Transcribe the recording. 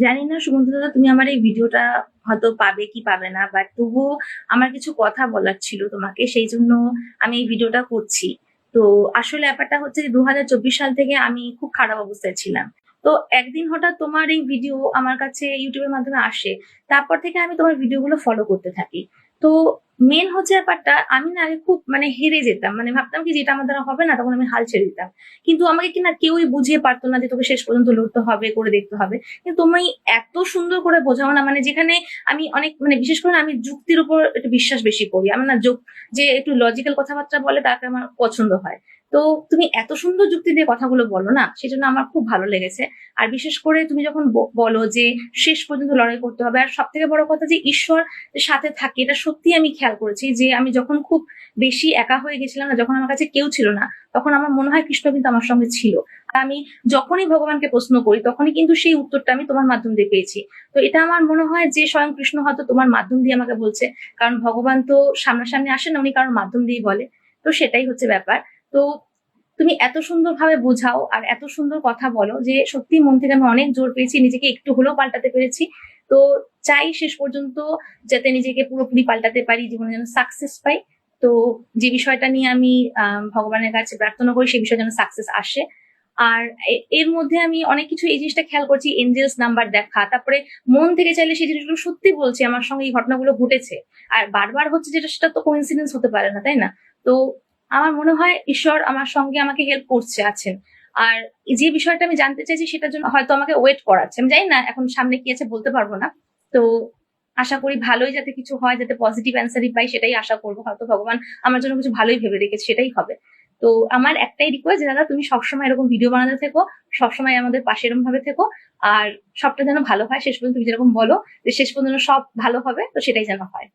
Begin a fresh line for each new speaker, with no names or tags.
জানি না সুমন্ত দাদা, তুমি আমার এই ভিডিওটা হয়তো পাবে কি পাবে না, বাট তবুও আমার কিছু কথা বলার ছিল তোমাকে, সেই জন্য আমি এই ভিডিওটা করছি। তো আসলে ব্যাপারটা হচ্ছে যে 2024 সাল থেকে আমি খুব খারাপ অবস্থায় ছিলাম। তো একদিন হঠাৎ তোমার এই ভিডিও আমার কাছে ইউটিউবের মাধ্যমে আসে। তারপর থেকে আমি তোমার ভিডিওগুলো ফলো করতে থাকি। তো মেন হচ্ছে ব্যাপারটা, আমি না আগে খুব হেরে যেতাম, ভাবতাম কি যেটা আমার দ্বারা হবে না, তখন আমি হাল ছেড়ে দিতাম। কিন্তু আমাকে কিনা কেউই বুঝিয়ে পারতো না যে তোকে শেষ পর্যন্ত লড়তে হবে, করে দেখতে হবে। কিন্তু তুমি এত সুন্দর করে বোঝাও না, যেখানে আমি অনেক বিশেষ করে না, আমি যুক্তির উপর একটু বিশ্বাস বেশি করি। আমার না যে একটু লজিক্যাল কথাবার্তা বলে তাকে আমার পছন্দ হয়। তো তুমি এত সুন্দর যুক্তি দিয়ে কথাগুলো বলো না, সেজন্য আমার খুব ভালো লেগেছে। আর বিশেষ করে তুমি যখন বলো যে শেষ পর্যন্ত লড়াই করতে হবে, আর সব থেকে বড় কথা যে ঈশ্বর সাথে থাকে, এটা সত্যি আমি খেয়াল করেছি যে আমি যখন খুব বেশি একা হয়ে গেছিলাম না, যখন আমার কাছে কেউ ছিল না, তখন আমার মনে হয় কৃষ্ণ কিন্তু আমার সঙ্গে ছিল। আর আমি যখনই ভগবানকে প্রশ্ন করি তখনই কিন্তু সেই উত্তরটা আমি তোমার মাধ্যম দিয়ে পেয়েছি। তো এটা আমার মনে হয় যে স্বয়ং কৃষ্ণ হয়তো তোমার মাধ্যম দিয়ে আমাকে বলছে। কারণ ভগবান তো সামনাসামনি আসে না, উনি কারোর মাধ্যম দিয়েই বলে। তো সেটাই হচ্ছে ব্যাপার। তো তুমি এত সুন্দরভাবে বোঝাও আর এত সুন্দর কথা বলো যে সত্যি মন থেকে আমি অনেক জোর পেয়েছি, নিজেকে একটু হলেও পাল্টাতে পেরেছি। তো চাই শেষ পর্যন্ত যাতে নিজেকে পুরোপুরি পাল্টাতে পারি, জীবনে যেন সাকসেস পাই। তো যে বিষয়টা নিয়ে আমি ভগবানের কাছে প্রার্থনা করি, সেই বিষয়ে যেন সাকসেস আসে। আর এর মধ্যে আমি অনেক কিছু এই জিনিসটা খেয়াল করছি, এঞ্জেলস নাম্বার দেখা, তারপরে মন থেকে চাইলে সেই জিনিসগুলো সত্যি বলছি, আমার সঙ্গে এই ঘটনাগুলো ঘটেছে। আর বারবার হচ্ছে যেটা, সেটা তো কোইন্সিডেন্স হতে পারে না, তাই না? তো আমার মনে হয় ঈশ্বর আমার সঙ্গে আমাকে হেল্প করছে, আছেন। আর যে বিষয়টা আমি জানতে চাইছি সেটার জন্য হয়তো আমাকে ওয়েট করাচ্ছে, আমি জানি না এখন সামনে কি আছে, বলতে পারবো না। তো আশা করি ভালোই যাতে কিছু হয়, যাতে পজিটিভ অ্যান্সারই পাই, সেটাই আশা করবো। হয়তো ভগবান আমার জন্য কিছু ভালোই ভেবে রেখেছে, সেটাই হবে। তো আমার একটাই রিকোয়েস্ট যে দাদা, তুমি সবসময় এরকম ভিডিও বানাতে থেকো, সবসময় আমাদের পাশে এরকম ভাবে থেকো। আর সবটা যেন ভালো হয় শেষ পর্যন্ত, তুমি যেরকম বলো যে শেষ পর্যন্ত সব ভালো হবে, তো সেটাই যেন হয়।